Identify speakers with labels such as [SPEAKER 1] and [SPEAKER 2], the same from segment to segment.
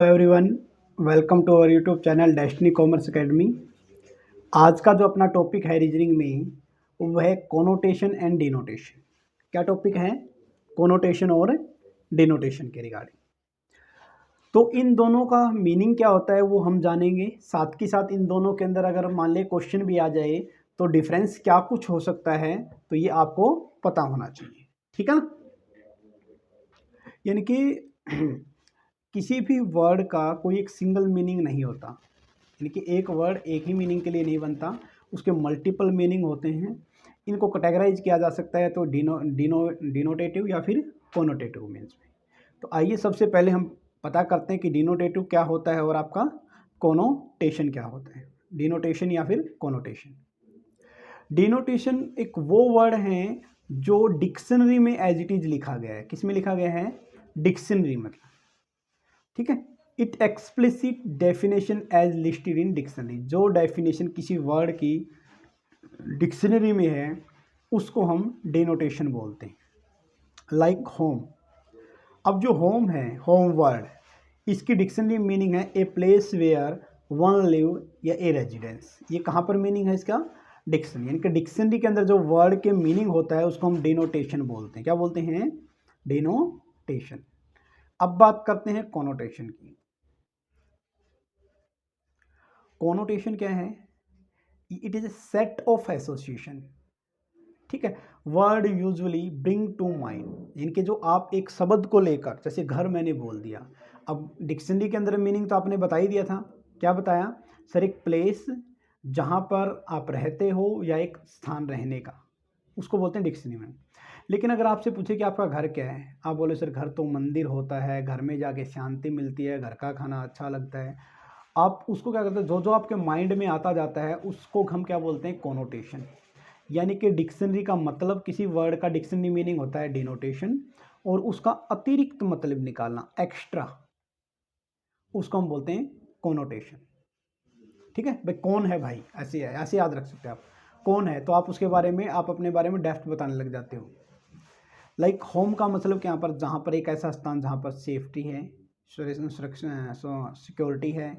[SPEAKER 1] Everyone, welcome to our YouTube channel Destiny Commerce Academy. आज का जो अपना टॉपिक है रीजनिंग में वो है कोनोटेशन एंड डिनोटेशन। क्या टॉपिक है? कोनोटेशन और डिनोटेशन के रिगार्डिंग। तो इन दोनों का मीनिंग क्या होता है वो हम जानेंगे। साथ के साथ इन दोनों के अंदर अगर मान ले क्वेश्चन भी आ जाए तो डिफरेंस क्या कुछ हो सकता है, तो ये आपको पता होना चाहिए। ठीक है ना? यानी कि किसी भी वर्ड का कोई एक सिंगल मीनिंग नहीं होता। यानी कि एक वर्ड एक ही मीनिंग के लिए नहीं बनता, उसके मल्टीपल मीनिंग होते हैं। इनको कैटेगराइज किया जा सकता है तो डिनोटेटिव या फिर कोनोटेटिव मीन्स में। तो आइए सबसे पहले हम पता करते हैं कि डिनोटेटिव क्या होता है और आपका कोनोटेशन क्या होता है। डिनोटेशन या फिर कोनोटेशन। डिनोटेशन एक वो वर्ड है जो डिक्शनरी में एज इट इज लिखा गया है। किस में लिखा गया है? डिक्शनरी मतलब। ठीक है। It explicit definition as listed in dictionary. जो डेफिनेशन किसी वर्ड की डिक्शनरी में है उसको हम डिनोटेशन बोलते हैं। Like home. अब जो होम है, होम वर्ड, इसकी डिक्शनरी मीनिंग है a place where one live या ए रेजिडेंस। ये कहाँ पर मीनिंग है इसका? डिक्शनरी। यानी कि डिक्शनरी के अंदर जो वर्ड के मीनिंग होता है उसको हम डिनोटेशन बोलते हैं। क्या बोलते हैं? डिनोटेशन। अब बात करते हैं कोनोटेशन की। कोनोटेशन क्या है? It is a set of association. ठीक है। Word usually bring to mind. इनके जो आप एक शब्द को लेकर, जैसे घर मैंने बोल दिया, अब डिक्शनरी के अंदर मीनिंग तो आपने बता ही दिया था। क्या बताया सर? एक प्लेस जहाँ पर आप रहते हो या एक स्थान रहने का, उसको बोलते हैं डिक्शनरी में। लेकिन अगर आपसे पूछे कि आपका घर क्या है, आप बोले सर घर तो मंदिर होता है, घर में जाके शांति मिलती है, घर का खाना अच्छा लगता है। आप उसको क्या करते हैं? जो जो आपके माइंड में आता जाता है उसको हम क्या बोलते हैं? कोनोटेशन। यानी कि डिक्शनरी का मतलब, किसी वर्ड का डिक्शनरी मीनिंग होता है डिनोटेशन, और उसका अतिरिक्त मतलब निकालना, एक्स्ट्रा, उसको हम बोलते हैं कोनोटेशन। ठीक है भाई। कौन है भाई? ऐसे है, ऐसे याद रख सकते हैं आप। कौन है तो आप उसके बारे में, आप अपने बारे में डेप्थ बताने लग जाते हो। लाइक होम का मतलब क्या पर? जहाँ पर एक ऐसा स्थान जहाँ पर सेफ्टी है, सुरक्षा, सिक्योरिटी है,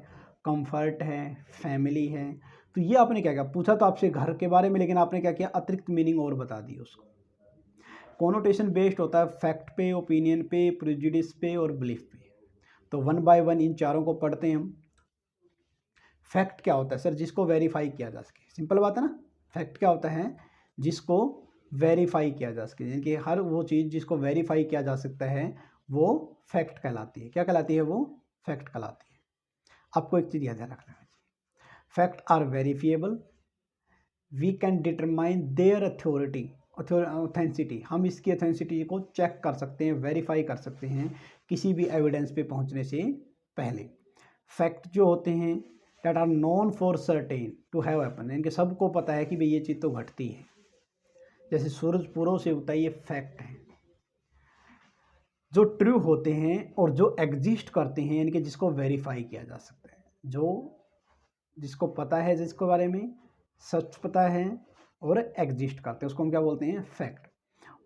[SPEAKER 1] कंफर्ट है, फैमिली है। तो ये आपने क्या किया? पूछा तो आपसे घर के बारे में, लेकिन आपने क्या किया? अतिरिक्त मीनिंग और बता दी उसको। कोनोटेशन बेस्ड होता है फैक्ट पे, ओपिनियन पे, प्रेजुडिस पे और बिलीफ पे। तो वन बाय वन इन चारों को पढ़ते हैं हम। फैक्ट क्या होता है सर? जिसको वेरीफाई किया जा सके। सिंपल बात है ना। फैक्ट क्या होता है? जिसको वेरीफाई किया जा सके। यानी कि हर वो चीज़ जिसको वेरीफाई किया जा सकता है वो फैक्ट कहलाती है। क्या कहलाती है? वो फैक्ट कहलाती है। आपको एक चीज़ याद रखना है, fact are verifiable, we can determine their authority, authenticity. हम इसकी ऑथेंसिटी को चेक कर सकते हैं, वेरीफाई कर सकते हैं किसी भी एविडेंस पे पहुंचने से पहले। फैक्ट जो होते हैं that are known for certain to have happen, यानी कि सबको पता है कि भाई ये चीज़ तो घटती है। जैसे सूरज पूर्व से उगता है, ये फैक्ट है। जो ट्रू होते हैं और जो एग्जिस्ट करते हैं, यानी कि जिसको वेरीफाई किया जा सकता है, जो जिसको पता है, जिसके बारे में सच पता है और एग्जिस्ट करते हैं, उसको हम क्या बोलते हैं? फैक्ट।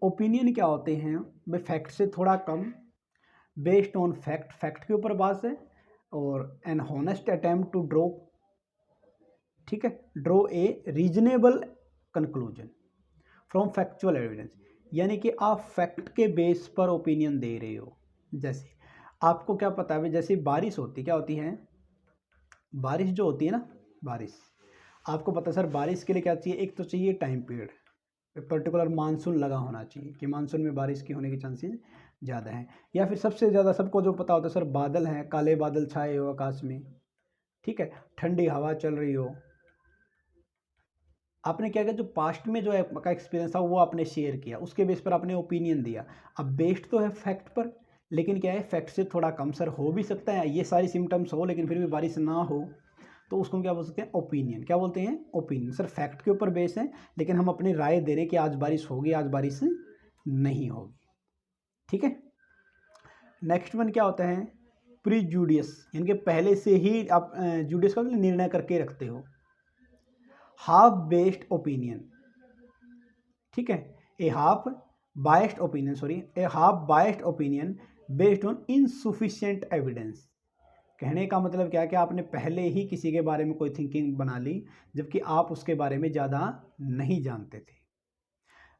[SPEAKER 1] ओपिनियन क्या होते हैं? भाई फैक्ट से थोड़ा कम, बेस्ड ऑन फैक्ट, फैक्ट के ऊपर बात है, और an honest attempt to draw, ठीक है, draw a reasonable conclusion from factual evidence. यानी कि आप फैक्ट के बेस पर ओपिनियन दे रहे हो। जैसे आपको क्या पता है? जैसे बारिश होती, क्या होती है? बारिश जो होती है ना, बारिश, आपको पता है सर बारिश के लिए क्या चाहिए? एक तो चाहिए टाइम पीरियड, पर्टिकुलर मानसून लगा होना चाहिए कि मानसून में बारिश की होने की चांसेस ज़्यादा हैं। या फिर सबसे ज़्यादा सबको जो पता होता है सर, बादल हैं, काले बादल छाए हो आकाश में, ठीक है, ठंडी हवा चल रही हो। आपने क्या किया? जो पास्ट में जो आपका एक्सपीरियंस था वो आपने शेयर किया, उसके बेस पर आपने ओपिनियन दिया। अब बेस्ड तो है फैक्ट पर, लेकिन क्या है? फैक्ट से थोड़ा कम सर हो भी सकता है, ये सारी सिम्टम्स हो लेकिन फिर भी बारिश ना हो, तो उसको क्या बोल सकते हैं? ओपिनियन। क्या बोलते हैं? ओपिनियन। सर फैक्ट के ऊपर बेस है, लेकिन हम अपनी राय दे रहे हैं कि आज बारिश होगी, आज बारिश नहीं होगी। ठीक है। नेक्स्ट वन क्या होता है? प्रीजुडियस, यानी कि पहले से ही आप जुडियस का मतलब निर्णय करके रखते हो। हाफ बेस्ड ओपिनियन, ठीक है, a half biased opinion, sorry, a half biased opinion based on insufficient evidence. कहने का मतलब क्या है कि आपने पहले ही किसी के बारे में कोई थिंकिंग बना ली जबकि आप उसके बारे में ज़्यादा नहीं जानते थे।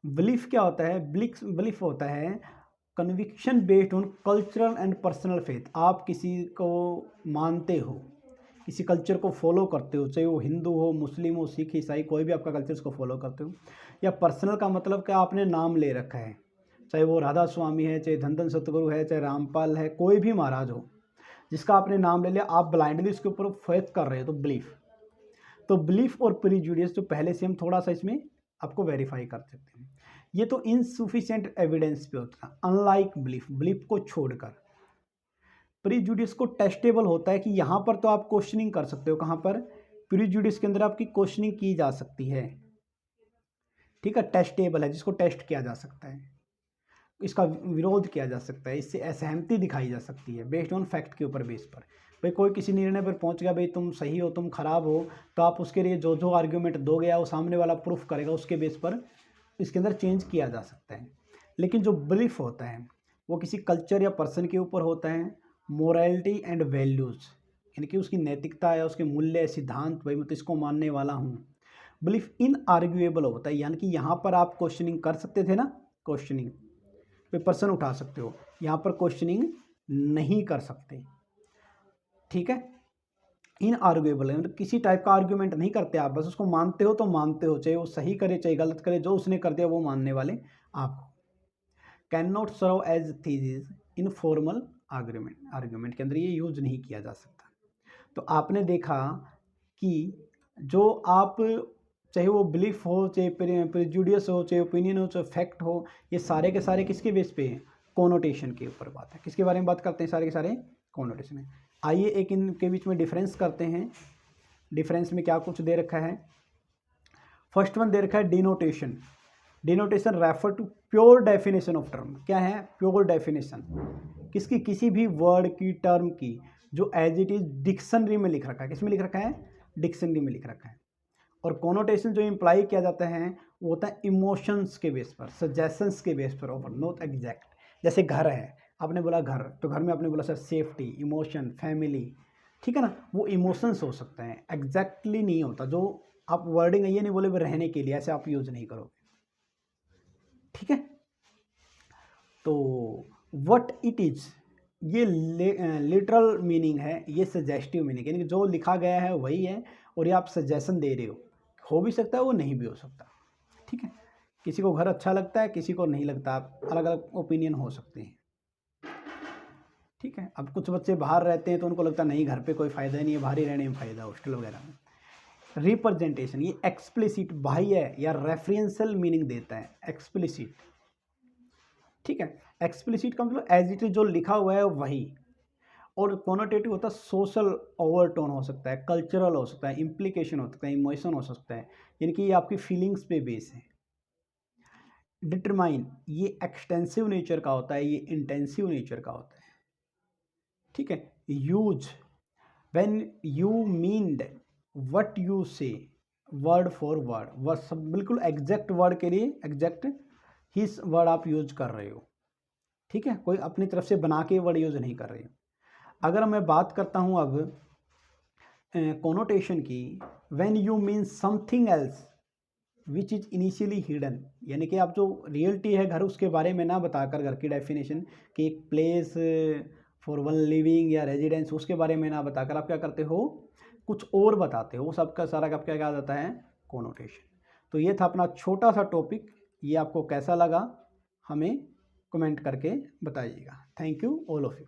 [SPEAKER 1] बिलीफ क्या होता है? बिलीफ होता है conviction based on cultural and personal faith. आप किसी को मानते हो, किसी कल्चर को फॉलो करते हो, चाहे वो हिंदू हो, मुस्लिम हो, सिख, ईसाई, कोई भी आपका कल्चर उसको फॉलो करते हो। या पर्सनल का मतलब कि आपने नाम ले रखा है, चाहे वो राधा स्वामी है, चाहे धन सतगुरु है, चाहे रामपाल है, कोई भी महाराज हो जिसका आपने नाम ले लिया, आप ब्लाइंडली उसके ऊपर फेथ कर रहे हो, तो बिलीफ। तो बिलीफ और प्रीजुडिस जो पहले से हम थोड़ा सा इसमें आपको वेरीफाई कर सकते हैं। ये तो इनसुफिशिएंट एविडेंस पे होता है, अनलाइक बिलीफ। बिलीफ को छोड़कर प्रीजुडिस को टेस्टेबल होता है कि यहाँ पर तो आप क्वेश्चनिंग कर सकते हो। कहाँ पर? प्रीजुडिस के अंदर आपकी क्वेश्चनिंग की जा सकती है, ठीक है। टेस्टेबल है, जिसको टेस्ट किया जा सकता है, इसका विरोध किया जा सकता है, इससे असहमति दिखाई जा सकती है बेस्ड ऑन फैक्ट के ऊपर बेस पर। भाई कोई किसी निर्णय पर पहुंच गया, भाई तुम सही हो, तुम खराब हो, तो आप उसके लिए जो जो आर्ग्यूमेंट दोगे या वो सामने वाला प्रूफ करेगा, उसके बेस पर इसके अंदर चेंज किया जा सकता है। लेकिन जो बिलीफ होता है वो किसी कल्चर या पर्सन के ऊपर होता है, मोरालिटी एंड वैल्यूज़, यानी कि उसकी नैतिकता या उसके मूल्य सिद्धांत, भाई मैं तो इसको मानने वाला हूँ। बिलीफ इनआर्ग्यूएबल होता है, यानी कि यहाँ पर आप क्वेश्चनिंग कर सकते थे ना, क्वेश्चनिंग पे पर्सन उठा सकते हो, यहाँ पर क्वेश्चनिंग नहीं कर सकते, ठीक है। इनआर्ग्यूएबल है, मतलब किसी टाइप का आर्ग्यूमेंट नहीं करते आप, बस उसको मानते हो तो मानते हो, चाहे वो सही करे चाहे गलत करे, जो उसने कर दिया वो मानने वाले आप हो। Can not serve as thesis in formal argument के अंदर ये यूज नहीं किया जा सकता। तो आपने देखा कि जो आप, चाहे वो बिलीफ हो, चाहे प्रेजुडिस हो, चाहे ओपिनियन हो, चाहे फैक्ट हो, ये सारे के सारे किसके बेस पे हैं? कोनोटेशन के ऊपर बात है। किसके बारे में बात करते हैं? सारे के सारे कोनोटेशन है। आइए एक इनके बीच में डिफरेंस करते हैं। डिफरेंस में क्या कुछ दे रखा है? फर्स्ट वन दे रखा है denotation. Denotation refer to pure definition of term. क्या है प्योर डेफिनेशन? किसकी? किसी भी वर्ड की, टर्म की, जो एज इट इज डिक्शनरी में लिख रखा है। किसमें लिख रखा है? डिक्शनरी में लिख रखा है। और कोनोटेशन जो इम्प्लाई किया जाता है वो होता है इमोशंस के बेस पर, सजेशंस के बेस पर, ओवर नॉट एग्जैक्ट। जैसे घर है, आपने बोला घर, तो घर में आपने बोला सर सेफ्टी, इमोशन, फैमिली, ठीक है ना, वो इमोशंस हो सकते हैं, एग्जैक्टली नहीं होता। जो आप वर्डिंग है ये नहीं बोले रहने के लिए, ऐसे आप यूज नहीं करोगे, ठीक है। तो व्हाट इट इज, ये लिटरल मीनिंग है, ये सजेस्टिव मीनिंग, यानी कि जो लिखा गया है वही है और ये आप सजेशन दे रहे हो भी सकता है, वो नहीं भी हो सकता, ठीक है। किसी को घर अच्छा लगता है, किसी को नहीं लगता, अलग अलग ओपिनियन हो सकते हैं, ठीक है। अब कुछ बच्चे बाहर रहते हैं तो उनको लगता है नहीं घर पे कोई फ़ायदा नहीं है, बाहर ही रहने में फ़ायदा, हॉस्टल वगैरह में। रिप्रेजेंटेशन, ये एक्सप्लिसिट, बाह्य या रेफरेंशियल मीनिंग देता है, एक्सप्लिसिट, ठीक है। एक्सप्लिसिट का मतलब एज इट इज जो लिखा हुआ है वही। और कोनोटेटिव होता है सोशल ओवरटोन हो सकता है, कल्चरल हो सकता है, इम्प्लीकेशन हो सकता है, इमोशन हो सकता है, यानी कि ये आपकी फीलिंग्स पे बेस है। डिटरमाइन, ये एक्सटेंसिव नेचर का होता है, ये इंटेंसिव नेचर का होता है, ठीक है। Use, when you mean what you से, वर्ड फॉर वर्ड, वह सब बिल्कुल एग्जैक्ट वर्ड के लिए एग्जैक्ट ही वर्ड आप यूज कर रहे हो, ठीक है। कोई अपनी तरफ से बना के वर्ड यूज नहीं कर रहे हो। अगर मैं बात करता हूँ अब कोनोटेशन की, when you mean something else which is initially hidden, यानी कि आप जो रियलिटी है घर उसके बारे में ना बताकर, घर की डेफिनेशन कि एक प्लेस फॉर वन लिविंग या रेजिडेंस, उसके बारे में ना बताकर आप क्या करते हो, कुछ और बताते हो, वो सबका सारा का क्या जाता है? कोनोटेशन। तो ये था अपना छोटा सा टॉपिक, ये आपको कैसा लगा हमें कमेंट करके बताइएगा। Thank you all of you.